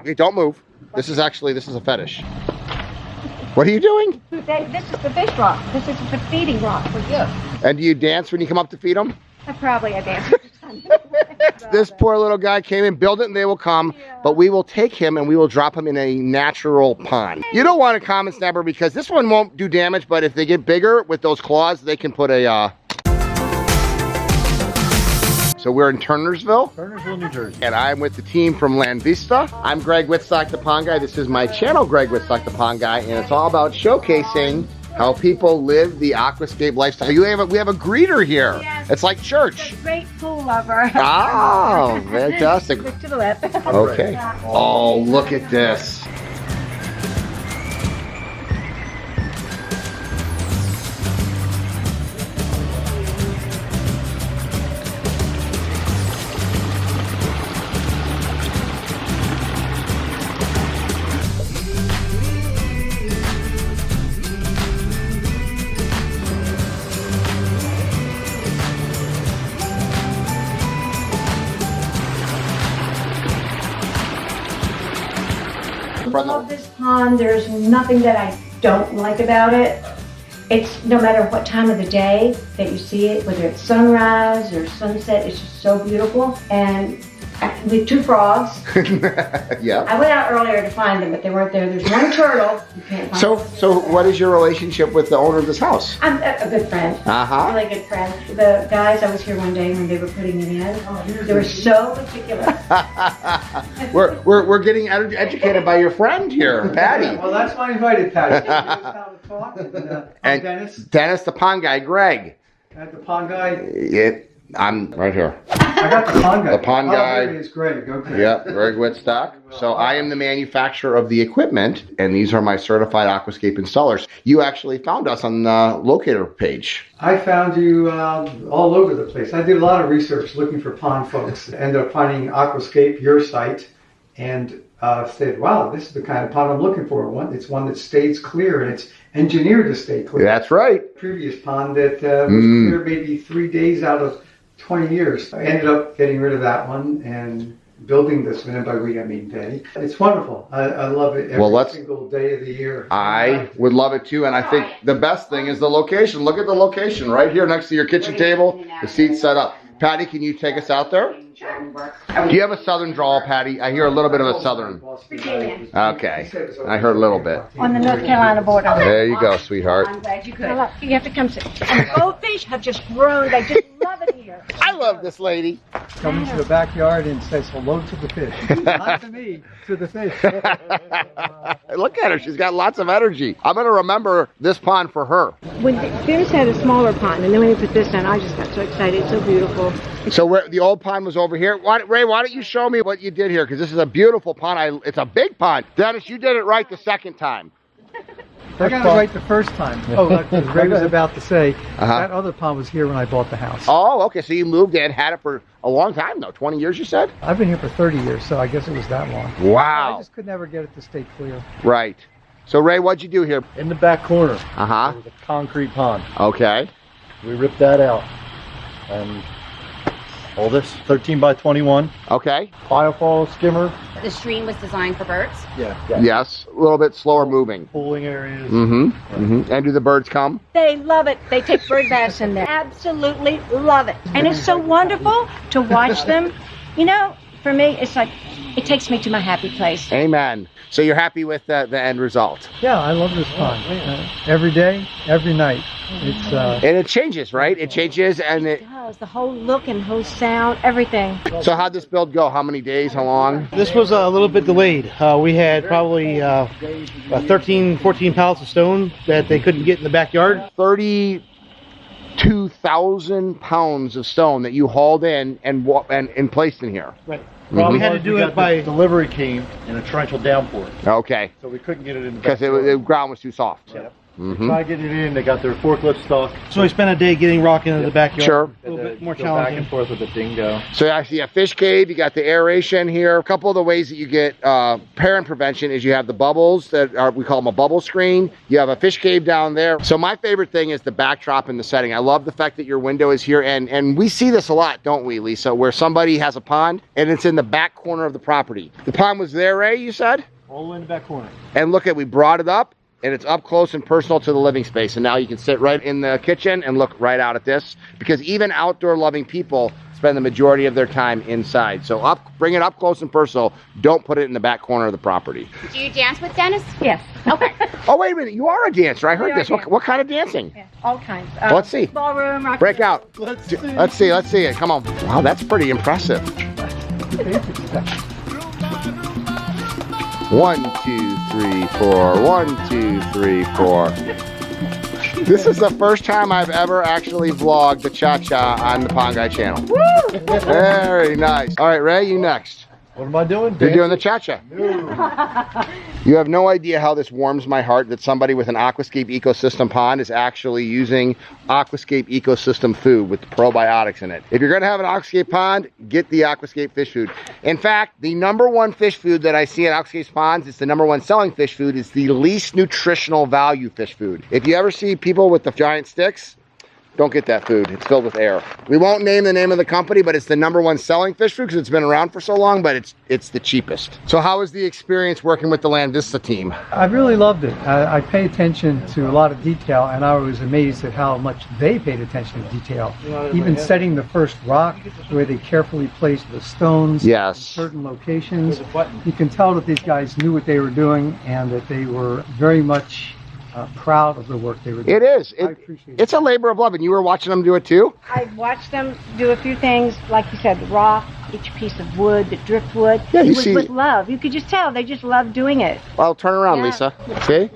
Okay, don't move. This is a fetish. What are you doing? This is the fish rock. This is the feeding rock for you. And do you dance when you come up to feed them? I dance. This poor little guy came in, build it and they will come, but we will take him and we will drop him in a natural pond. You don't want a common snapper because this one won't do damage, but if they get bigger with those claws, they can put a... So we're in Turnersville, New Jersey. and I'm with the team from Landvista. I'm Greg Wittstock, the Pond Guy. This is my channel, Greg Wittstock, the Pond Guy, and it's all about showcasing how people live the aquascape lifestyle. We have a greeter here. Yes. It's like church. A great pool lover. Oh, fantastic. Look to the left. Okay. Oh, look at this. I love this pond. There's nothing that I don't like about it. It's no matter what time of the day that you see it, whether it's sunrise or sunset, it's just so beautiful. And with two frogs. Yeah. I went out earlier to find them, but they weren't there. There's one turtle. You can't find them. So what is your relationship with the owner of this house? I'm a good friend. Uh-huh. Really good friend. The guys, I was here one day when they were putting it in. They were so particular. we're getting educated by your friend here, Patty. Well, that's why I invited Patty. I'm Dennis. Dennis, the Pond Guy. Greg. At the Pond Guy. I'm right here. I got the Pond Guy. The Pond Guy. Is Greg. Okay. Yeah, Greg Wittstock. So I am the manufacturer of the equipment, and these are my certified aquascape installers. You actually found us on the locator page. I found you all over the place. I did a lot of research looking for pond folks. Ended up finding Aquascape, your site, and said, wow, this is the kind of pond I'm looking for. It's one that stays clear, and it's engineered to stay clear. That's right. Previous pond that was clear maybe 3 days out of 20 years. I ended up getting rid of that one and building this one, and by we I mean Patty. It's wonderful. I love it every single day of the year. I would love it too, and I think the best thing is the location. Look at the location right here next to your kitchen table, the seats set up. Patty, can you take us out there? Do you have a southern drawl, Patty? I hear a little bit of a southern. Okay, I heard a little bit. On the North Carolina border. There you go, sweetheart. I'm glad you could. You have to come sit. And the goldfish have just grown. They just love it here. I love this lady. Come into the backyard and says hello to the fish. Not to me, to the fish. Look at her. She's got lots of energy. I'm going to remember this pond for her. When Dennis had a smaller pond, and then when he put this in, I just got so excited. It's so beautiful. So the old pond was over here. Ray, why don't you show me what you did here? Because this is a beautiful pond. It's a big pond. Dennis, you did it right the second time. I got it right the first time. Oh, as Ray was about to say, that other pond was here when I bought the house. Oh, okay. So you moved in, had it for a long time, though. 20 years, you said? I've been here for 30 years, so I guess it was that long. Wow. I just could never get it to stay clear. Right. So, Ray, what'd you do here? In the back corner, Uh-huh. there was a concrete pond. Okay. We ripped that out. And all this, 13 by 21. Okay. Biofall skimmer. The stream was designed for birds. Yeah. Yes. A little bit slower moving. Pooling areas. And do the birds come? They love it. They take bird baths in there. Absolutely love it. And it's so wonderful to watch them. You know, for me, it's like, it takes me to my happy place. Amen. So you're happy with the end result? Yeah, I love this pond. Every day, every night. It's and it changes, right? It changes, and It does. The whole look and whole sound, everything. So how'd this build go? How many days? How long? This was a little bit delayed. We had probably 13, 14 pallets of stone that they couldn't get in the backyard. 32,000 pounds of stone that you hauled in and placed in here. Right. Well, we had to do it by Delivery came in a torrential downpour. Okay. So we couldn't get it in the Because the ground was too soft. Yep. Try getting it in. They got their forklift stuck. So we spent a day getting rock into the backyard. Sure. A little bit more Go back and challenging. forth with the dingo. So you actually have fish cave, you got the aeration here. A couple of the ways that you get parent prevention is you have the bubbles that are, we call them a bubble screen. You have a fish cave down there. So my favorite thing is the backdrop and the setting. I love the fact that your window is here, and we see this a lot, don't we, Lisa, where somebody has a pond and it's in the back corner of the property. The pond was there, Ray, you said? All the way in the back corner. And look at, we brought it up. And it's up close and personal to the living space. And now you can sit right in the kitchen and look right out at this, because even outdoor loving people spend the majority of their time inside. So bring it up close and personal. Don't put it in the back corner of the property. Do you dance with Dennis? Yes. Okay. Oh, wait a minute. You are a dancer. I heard We are this. What kind of dancing? Yeah, all kinds. Let's see. Ballroom, rock. Break out. Let's see. Let's see it. Come on. Wow, that's pretty impressive. 1, 2, 3, 4. 1, 2, 3, 4. This is the first time I've ever actually vlogged the cha-cha on the Pond Guy channel. Woo! Very nice. All right, Ray, you next. What am I doing? You're doing the cha-cha. You have no idea how this warms my heart that somebody with an Aquascape ecosystem pond is actually using Aquascape ecosystem food with probiotics in it. If you're gonna have an Aquascape pond, get the Aquascape fish food. In fact, the #1 fish food that I see at Aquascape ponds, it's the #1 selling fish food, is the least nutritional value fish food. If you ever see people with the giant sticks, don't get that food. It's filled with air. We won't name the name of the company, but it's the #1 selling fish food because it's been around for so long, but it's the cheapest. So how was the experience working with the Landvista team? I really loved it. I pay attention to a lot of detail, and I was amazed at how much they paid attention to detail. Even setting the first rock, the way they carefully placed the stones in Yes. certain locations. You can tell that these guys knew what they were doing and that they were very much proud of the work they were doing. It is. I appreciate it. It's a labor of love, and you were watching them do it too? I watched them do a few things, like you said, the rock, each piece of wood, the driftwood. Yeah, you it was see- with love. You could just tell they just loved doing it. Well, turn around, Yeah. Lisa. See?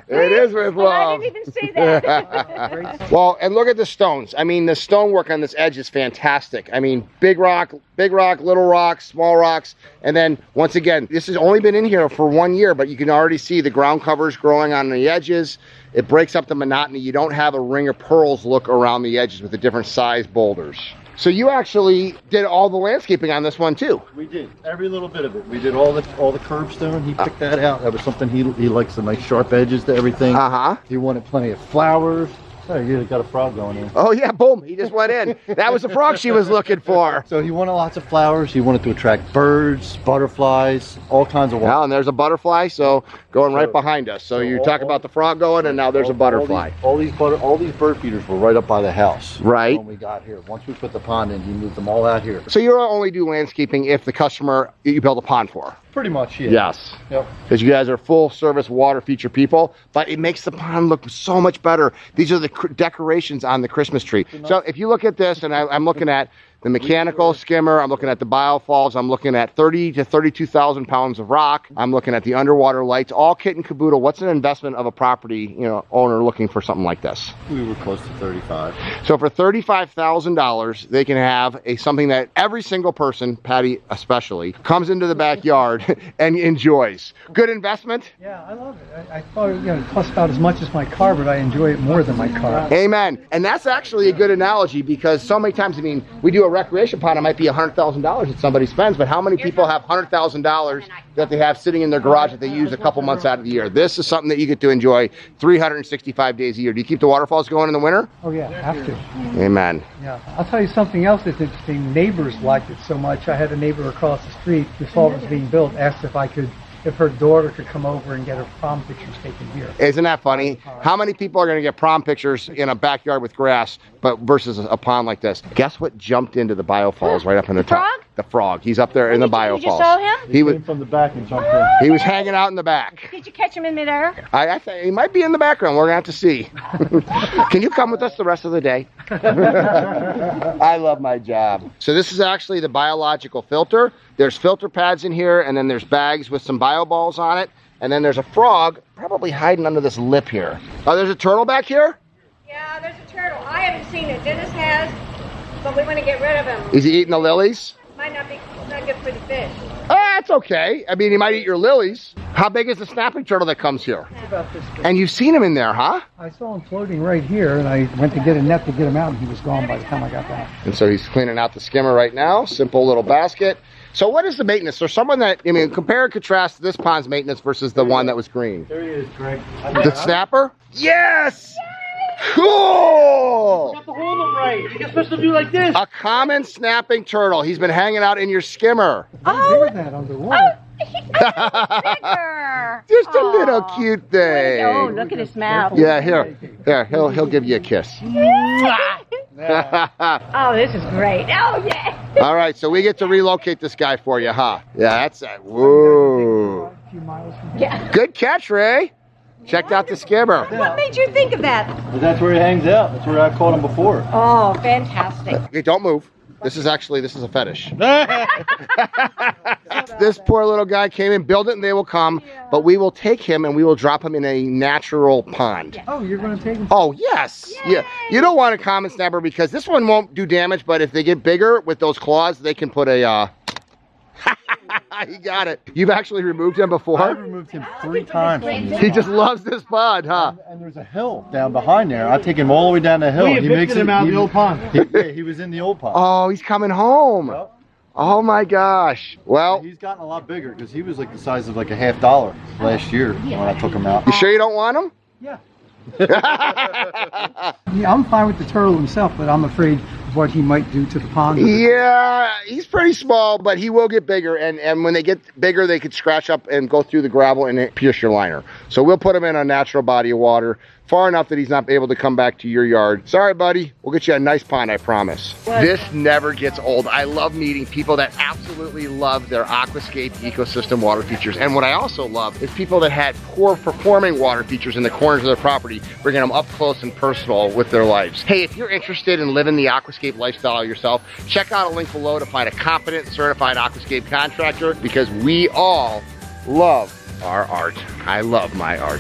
It is with Well, I love. didn't even see that. Well, and look at the stones. I mean, the stonework on this edge is fantastic. I mean, big rock, little rocks, small rocks. And then, once again, this has only been in here for 1 year, but you can already see the ground covers growing on the edges. It breaks up the monotony. You don't have a ring of pearls look around the edges with the different size boulders. So you actually did all the landscaping on this one too. We did every little bit of it. We did all the curbstone. He picked that out. That was something he likes, the nice sharp edges to everything. Uh-huh. He wanted plenty of flowers. Oh, you got a frog going in. Oh yeah, boom, he just went in. That was the frog she was looking for. So he wanted lots of flowers. He wanted to attract birds, butterflies, all kinds of wild. Well, and there's a butterfly, so going right behind us. So you talk about the frog going, and now there's a butterfly. All these bird feeders were right up by the house. Right. When we got here. Once we put the pond in, he moved them all out here. So you only do landscaping if the customer you build a pond for. Pretty much, yeah. Yes. Yep. Because you guys are full service water feature people, but it makes the pond look so much better. These are the decorations on the Christmas tree. So if you look at this, and I'm looking at the mechanical skimmer, I'm looking at the biofalls, I'm looking at 30 to 32,000 pounds of rock, I'm looking at the underwater lights, all kit and caboodle. What's an investment of a property owner looking for something like this? We were close to 35. So for $35,000, they can have something that every single person, Patty especially, comes into the backyard and enjoys. Good investment? Yeah, I love it. I thought it cost about as much as my car, but I enjoy it more than my car. Amen. And that's actually a good analogy, because so many times, I mean, we do a recreation pond, it might be $100,000 that somebody spends, but how many people have $100,000 that they have sitting in their garage that they use a couple months out of the year? This is something that you get to enjoy 365 days a year. Do you keep the waterfalls going in the winter? Oh yeah, have to. Amen. Yeah, I'll tell you something else that's interesting. Neighbors liked it so much. I had a neighbor across the street before it was being built, asked if her daughter could come over and get her prom pictures taken here. Isn't that funny? How many people are going to get prom pictures in a backyard with grass, but versus a pond like this? Guess what jumped into the biofalls right up in the top? frog? The frog. He's up there in the biofalls. You just saw him? He was Came from the back and jumped in. he was hanging out in the back. Did you catch him in midair? I think he might be in the background. We're gonna have to see. Can you come with us the rest of the day? I love my job. So this is actually the biological filter. There's filter pads in here, and then there's bags with some bio balls on it, and then there's a frog probably hiding under this lip here. Oh, there's a turtle back here? Yeah, there's a turtle. I haven't seen it. Dennis has, but we want to get rid of him. Is he eating the lilies? Might not be not good for the fish. Ah, that's okay. I mean, he might eat your lilies. How big is the snapping turtle that comes here? About this big. And you've seen him in there, huh? I saw him floating right here, and I went to get a net to get him out, and he was gone by the time I got back. And so he's cleaning out the skimmer right now. Simple little basket. So what is the maintenance? There's someone that, I mean, compare and contrast this pond's maintenance versus the one that was green. There he is, Greg. The snapper? Yes! Cool! You have to hold them right. You're supposed to do like this. A common snapping turtle. He's been hanging out in your skimmer. Bigger than that underwater. Bigger. Just a little cute thing. Oh, look at his mouth. Yeah, here. He'll give you a kiss. Oh, this is great. Oh, yeah. All right, so we get to relocate this guy for you, huh? Yeah, that's whoa. A few miles from here. Yeah. Good catch, Ray. Checked out the skimmer. What made you think of that? But that's where he hangs out. That's where I caught him before. Oh, fantastic. Okay, don't move. This is a fetish. This poor little guy came in, build it and they will come, but we will take him and we will drop him in a natural pond. Oh, you're going to take him? Oh, yes. Yeah. You don't want a common snapper because this one won't do damage, but if they get bigger with those claws, they can put a, he got it. You've actually removed him before? I've removed him 3 times. He just loves this pond, huh? And there's a hill down behind there. I take him all the way down the hill. We and evicted him out of the old pond. He was in the old pond. Oh, he's coming home. Yep. Oh my gosh. Well, He's gotten a lot bigger because he was like the size of like a $50 last year when I took him out. you sure you don't want him? Yeah. Yeah, I'm fine with the turtle himself, but I'm afraid of what he might do to the pond. Yeah, he's pretty small, but he will get bigger. And when they get bigger, they could scratch up and go through the gravel and pierce your liner. So we'll put him in a natural body of water, far enough that he's not able to come back to your yard. Sorry, buddy. We'll get you a nice pond, I promise. This never gets old. I love meeting people that absolutely love their aquascape ecosystem water features. And what I also love is people that had poor performing water features in the corners of their property, bringing them up close and personal with their lives. Hey, if you're interested in living the aquascape lifestyle yourself, check out a link below to find a competent, certified aquascape contractor because we all love our art. I love my art.